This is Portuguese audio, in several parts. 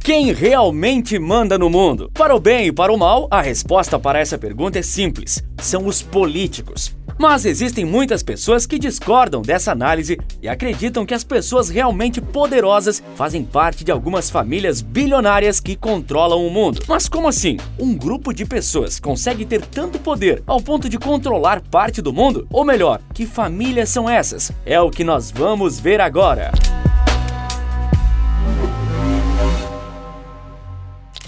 Quem realmente manda no mundo? Para o bem e para o mal, a resposta para essa pergunta é simples: são os políticos. Mas existem muitas pessoas que discordam dessa análise e acreditam que as pessoas realmente poderosas fazem parte de algumas famílias bilionárias que controlam o mundo. Mas como assim? Um grupo de pessoas consegue ter tanto poder ao ponto de controlar parte do mundo? Ou melhor, que famílias são essas? É o que nós vamos ver agora.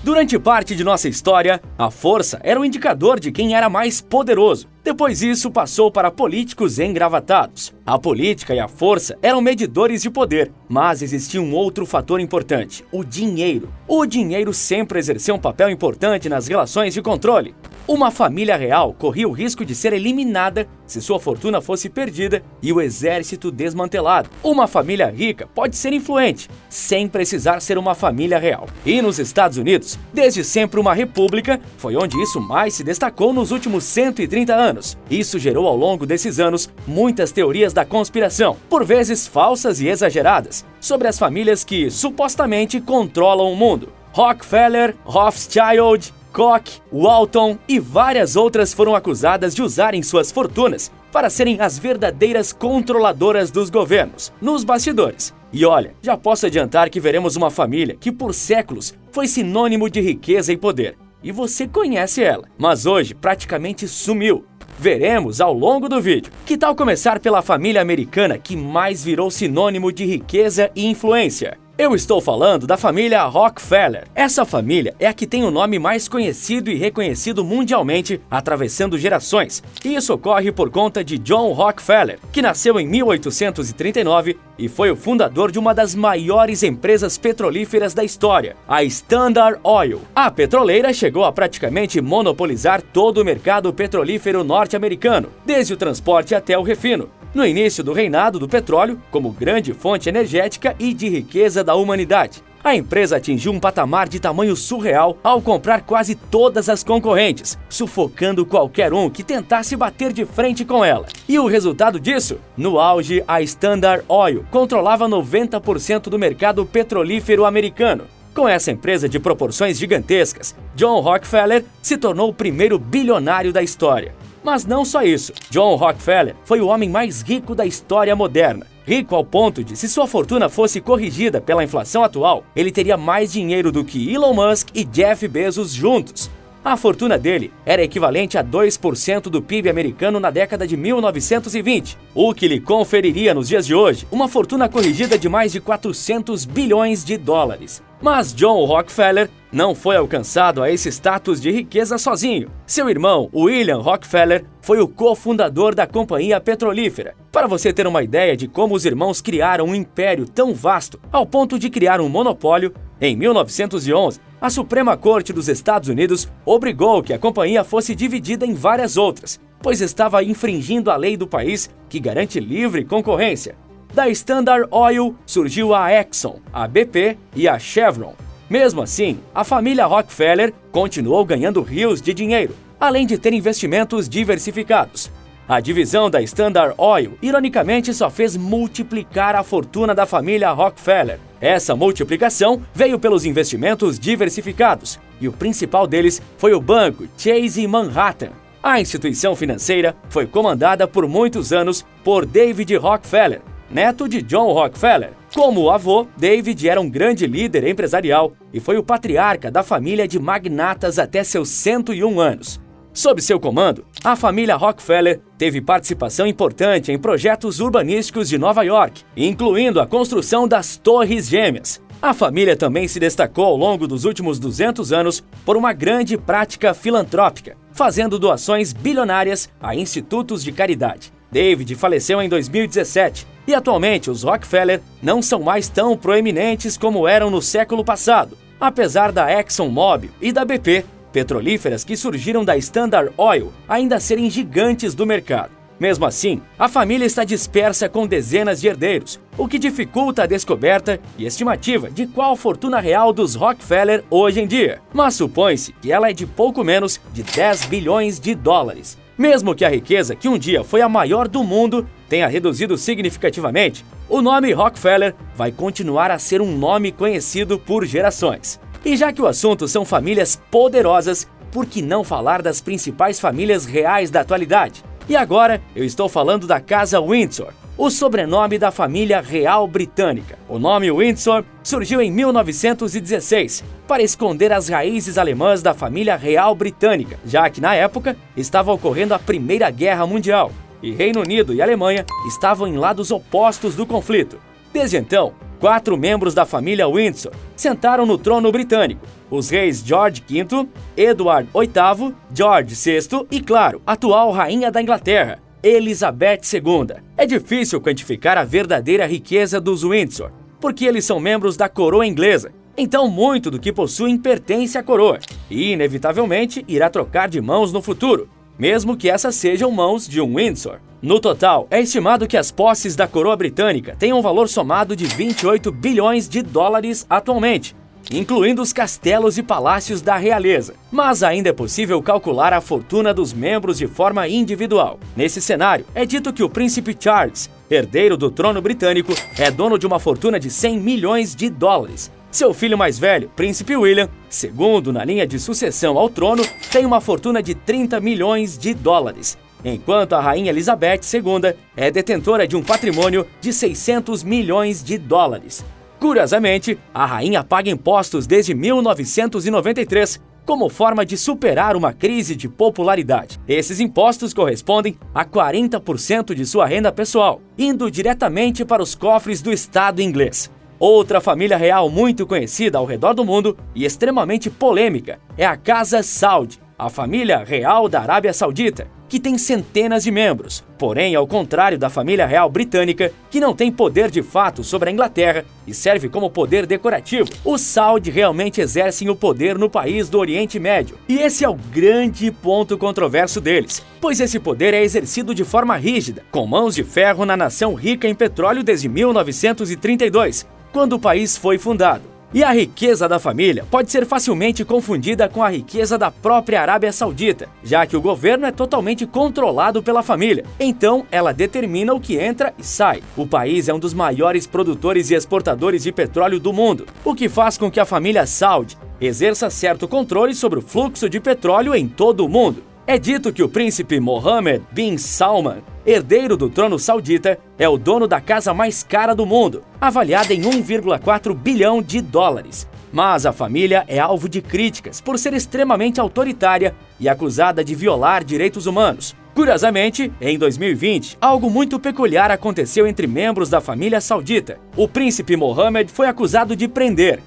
Durante parte de nossa história, a força era o indicador de quem era mais poderoso. Depois isso passou para políticos engravatados. A política e a força eram medidores de poder, mas existia um outro fator importante: o dinheiro. O dinheiro sempre exerceu um papel importante nas relações de controle. Uma família real corria o risco de ser eliminada se sua fortuna fosse perdida e o exército desmantelado. Uma família rica pode ser influente, sem precisar ser uma família real. E nos Estados Unidos, desde sempre uma república, foi onde isso mais se destacou nos últimos 130 anos. Isso gerou ao longo desses anos muitas teorias da conspiração, por vezes falsas e exageradas, sobre as famílias que supostamente controlam o mundo. Rockefeller, Rothschild, Koch, Walton e várias outras foram acusadas de usarem suas fortunas para serem as verdadeiras controladoras dos governos, nos bastidores. E olha, já posso adiantar que veremos uma família que por séculos foi sinônimo de riqueza e poder. E você conhece ela, mas hoje praticamente sumiu. Veremos ao longo do vídeo. Que tal começar pela família americana que mais virou sinônimo de riqueza e influência? Eu estou falando da família Rockefeller. Essa família é a que tem o nome mais conhecido e reconhecido mundialmente, atravessando gerações. E isso ocorre por conta de John Rockefeller, que nasceu em 1839 e foi o fundador de uma das maiores empresas petrolíferas da história, a Standard Oil. A petroleira chegou a praticamente monopolizar todo o mercado petrolífero norte-americano, desde o transporte até o refino, no início do reinado do petróleo como grande fonte energética e de riqueza da humanidade. A empresa atingiu um patamar de tamanho surreal ao comprar quase todas as concorrentes, sufocando qualquer um que tentasse bater de frente com ela. E o resultado disso? No auge, a Standard Oil controlava 90% do mercado petrolífero americano. Com essa empresa de proporções gigantescas, John Rockefeller se tornou o primeiro bilionário da história. Mas não só isso. John Rockefeller foi o homem mais rico da história moderna. Rico ao ponto de, se sua fortuna fosse corrigida pela inflação atual, ele teria mais dinheiro do que Elon Musk e Jeff Bezos juntos. A fortuna dele era equivalente a 2% do PIB americano na década de 1920, o que lhe conferiria nos dias de hoje uma fortuna corrigida de mais de 400 bilhões de dólares. Mas John Rockefeller não foi alcançado a esse status de riqueza sozinho. Seu irmão, William Rockefeller, foi o cofundador da companhia petrolífera. Para você ter uma ideia de como os irmãos criaram um império tão vasto, ao ponto de criar um monopólio, em 1911, a Suprema Corte dos Estados Unidos obrigou que a companhia fosse dividida em várias outras, pois estava infringindo a lei do país que garante livre concorrência. Da Standard Oil surgiu a Exxon, a BP e a Chevron. Mesmo assim, a família Rockefeller continuou ganhando rios de dinheiro, além de ter investimentos diversificados. A divisão da Standard Oil, ironicamente, só fez multiplicar a fortuna da família Rockefeller. Essa multiplicação veio pelos investimentos diversificados, e o principal deles foi o banco Chase Manhattan. A instituição financeira foi comandada por muitos anos por David Rockefeller, neto de John Rockefeller. Como avô, David era um grande líder empresarial e foi o patriarca da família de magnatas até seus 101 anos. Sob seu comando, a família Rockefeller teve participação importante em projetos urbanísticos de Nova York, incluindo a construção das Torres Gêmeas. A família também se destacou ao longo dos últimos 200 anos por uma grande prática filantrópica, fazendo doações bilionárias a institutos de caridade. David faleceu em 2017 e atualmente os Rockefeller não são mais tão proeminentes como eram no século passado, apesar da ExxonMobil e da BP, petrolíferas que surgiram da Standard Oil, ainda serem gigantes do mercado. Mesmo assim, a família está dispersa com dezenas de herdeiros, o que dificulta a descoberta e estimativa de qual a fortuna real dos Rockefeller hoje em dia. Mas supõe-se que ela é de pouco menos de 10 bilhões de dólares. Mesmo que a riqueza, que um dia foi a maior do mundo, tenha reduzido significativamente, o nome Rockefeller vai continuar a ser um nome conhecido por gerações. E já que o assunto são famílias poderosas, por que não falar das principais famílias reais da atualidade? E agora eu estou falando da Casa Windsor, o sobrenome da família real britânica. O nome Windsor surgiu em 1916 para esconder as raízes alemãs da família real britânica, já que na época estava ocorrendo a Primeira Guerra Mundial e Reino Unido e Alemanha estavam em lados opostos do conflito. Desde então, 4 membros da família Windsor sentaram no trono britânico: os reis George V, Edward VIII, George VI e, claro, a atual rainha da Inglaterra, Elizabeth II. É difícil quantificar a verdadeira riqueza dos Windsor, porque eles são membros da coroa inglesa, então muito do que possuem pertence à coroa e, inevitavelmente, irá trocar de mãos no futuro, mesmo que essas sejam mãos de um Windsor. No total, é estimado que as posses da coroa britânica tenham um valor somado de 28 bilhões de dólares atualmente, incluindo os castelos e palácios da realeza. Mas ainda é possível calcular a fortuna dos membros de forma individual. Nesse cenário, é dito que o príncipe Charles, herdeiro do trono britânico, é dono de uma fortuna de 100 milhões de dólares. Seu filho mais velho, príncipe William, segundo na linha de sucessão ao trono, tem uma fortuna de 30 milhões de dólares. Enquanto a rainha Elizabeth II é detentora de um patrimônio de 600 milhões de dólares. Curiosamente, a rainha paga impostos desde 1993 como forma de superar uma crise de popularidade. Esses impostos correspondem a 40% de sua renda pessoal, indo diretamente para os cofres do Estado inglês. Outra família real muito conhecida ao redor do mundo e extremamente polêmica é a Casa Saud, a família real da Arábia Saudita, que tem centenas de membros. Porém, ao contrário da família real britânica, que não tem poder de fato sobre a Inglaterra e serve como poder decorativo, os Saud realmente exercem o poder no país do Oriente Médio. E esse é o grande ponto controverso deles, pois esse poder é exercido de forma rígida, com mãos de ferro na nação rica em petróleo desde 1932, quando o país foi fundado. E a riqueza da família pode ser facilmente confundida com a riqueza da própria Arábia Saudita, já que o governo é totalmente controlado pela família, então ela determina o que entra e sai. O país é um dos maiores produtores e exportadores de petróleo do mundo, o que faz com que a família Saud exerça certo controle sobre o fluxo de petróleo em todo o mundo. É dito que o príncipe Mohammed bin Salman, herdeiro do trono saudita, é o dono da casa mais cara do mundo, avaliada em 1,4 bilhão de dólares. Mas a família é alvo de críticas por ser extremamente autoritária e acusada de violar direitos humanos. Curiosamente, em 2020, algo muito peculiar aconteceu entre membros da família saudita. O príncipe Mohammed foi acusado de prender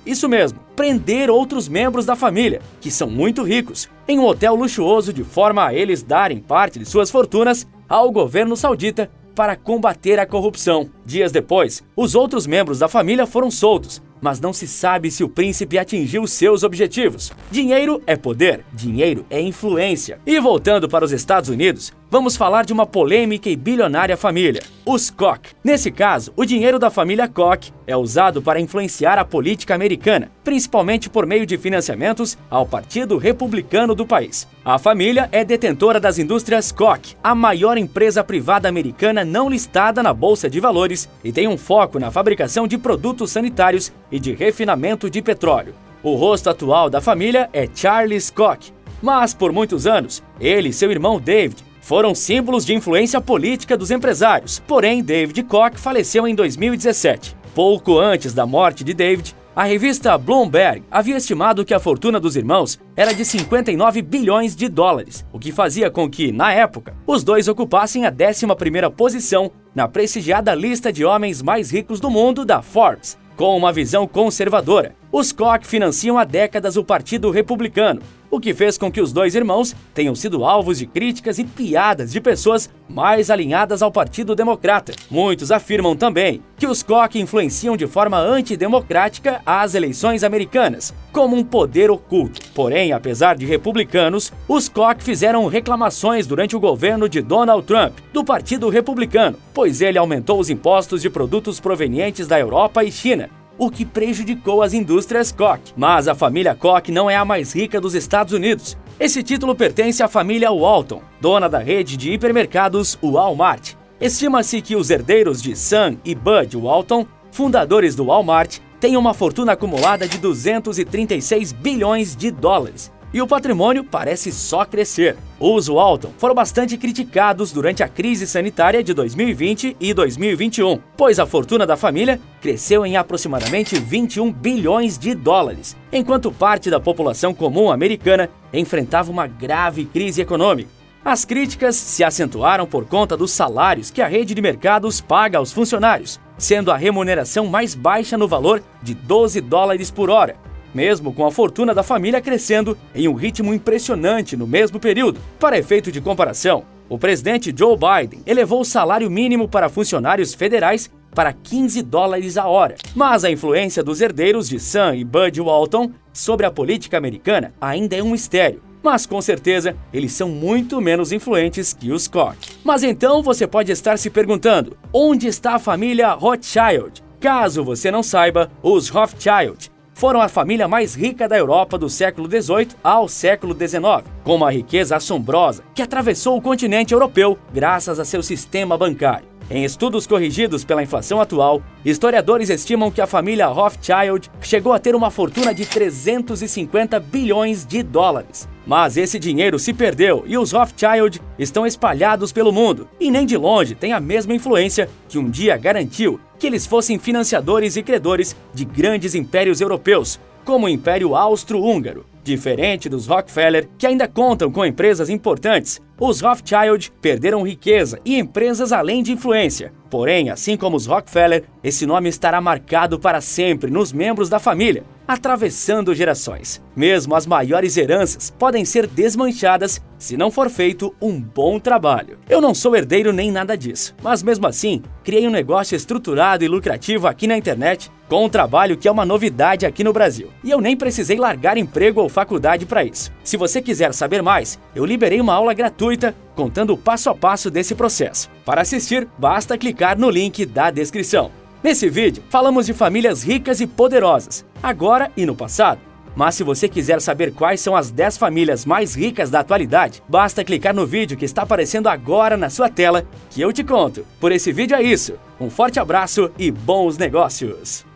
outros membros da família, que são muito ricos, em um hotel luxuoso de forma a eles darem parte de suas fortunas ao governo saudita para combater a corrupção. Dias depois, os outros membros da família foram soltos, mas não se sabe se o príncipe atingiu seus objetivos. Dinheiro é poder, dinheiro é influência. E voltando para os Estados Unidos, vamos falar de uma polêmica e bilionária família, os Koch. Nesse caso, o dinheiro da família Koch é usado para influenciar a política americana, principalmente por meio de financiamentos ao Partido Republicano do país. A família é detentora das indústrias Koch, a maior empresa privada americana não listada na Bolsa de Valores, e tem um foco na fabricação de produtos sanitários e de refinamento de petróleo. O rosto atual da família é Charles Koch, mas por muitos anos, ele e seu irmão David foram símbolos de influência política dos empresários. Porém, David Koch faleceu em 2017. Pouco antes da morte de David, a revista Bloomberg havia estimado que a fortuna dos irmãos era de 59 bilhões de dólares, o que fazia com que, na época, os dois ocupassem a 11ª posição na prestigiada lista de homens mais ricos do mundo da Forbes. Com uma visão conservadora, os Koch financiam há décadas o Partido Republicano, o que fez com que os dois irmãos tenham sido alvos de críticas e piadas de pessoas mais alinhadas ao Partido Democrata. Muitos afirmam também que os Koch influenciam de forma antidemocrática as eleições americanas, como um poder oculto. Porém, apesar de republicanos, os Koch fizeram reclamações durante o governo de Donald Trump, do Partido Republicano, pois ele aumentou os impostos de produtos provenientes da Europa e China, o que prejudicou as indústrias Koch. Mas a família Koch não é a mais rica dos Estados Unidos. Esse título pertence à família Walton, dona da rede de hipermercados Walmart. Estima-se que os herdeiros de Sam e Bud Walton, fundadores do Walmart, têm uma fortuna acumulada de 236 bilhões de dólares. E o patrimônio parece só crescer. Os Walton foram bastante criticados durante a crise sanitária de 2020 e 2021, pois a fortuna da família cresceu em aproximadamente 21 bilhões de dólares, enquanto parte da população comum americana enfrentava uma grave crise econômica. As críticas se acentuaram por conta dos salários que a rede de mercados paga aos funcionários, sendo a remuneração mais baixa no valor de 12 dólares por hora, mesmo com a fortuna da família crescendo em um ritmo impressionante no mesmo período. Para efeito de comparação, o presidente Joe Biden elevou o salário mínimo para funcionários federais para 15 dólares a hora. Mas a influência dos herdeiros de Sam e Bud Walton sobre a política americana ainda é um mistério. Mas com certeza eles são muito menos influentes que os Koch. Mas então você pode estar se perguntando, onde está a família Rothschild? Caso você não saiba, os Rothschild foram a família mais rica da Europa do século XVIII ao século XIX, com uma riqueza assombrosa que atravessou o continente europeu graças a seu sistema bancário. Em estudos corrigidos pela inflação atual, historiadores estimam que a família Rothschild chegou a ter uma fortuna de 350 bilhões de dólares. Mas esse dinheiro se perdeu e os Rothschild estão espalhados pelo mundo e nem de longe têm a mesma influência que um dia garantiu que eles fossem financiadores e credores de grandes impérios europeus, como o Império Austro-Húngaro. Diferente dos Rockefeller, que ainda contam com empresas importantes, os Rothschild perderam riqueza e empresas além de influência. Porém, assim como os Rockefeller, esse nome estará marcado para sempre nos membros da família, atravessando gerações. Mesmo as maiores heranças podem ser desmanchadas se não for feito um bom trabalho. Eu não sou herdeiro nem nada disso, mas mesmo assim, criei um negócio estruturado e lucrativo aqui na internet, com um trabalho que é uma novidade aqui no Brasil. E eu nem precisei largar emprego ou faculdade para isso. Se você quiser saber mais, eu liberei uma aula gratuita contando o passo a passo desse processo. Para assistir, basta clicar no link da descrição. Nesse vídeo, falamos de famílias ricas e poderosas, agora e no passado. Mas se você quiser saber quais são as 10 famílias mais ricas da atualidade, basta clicar no vídeo que está aparecendo agora na sua tela, que eu te conto. Por esse vídeo é isso. Um forte abraço e bons negócios!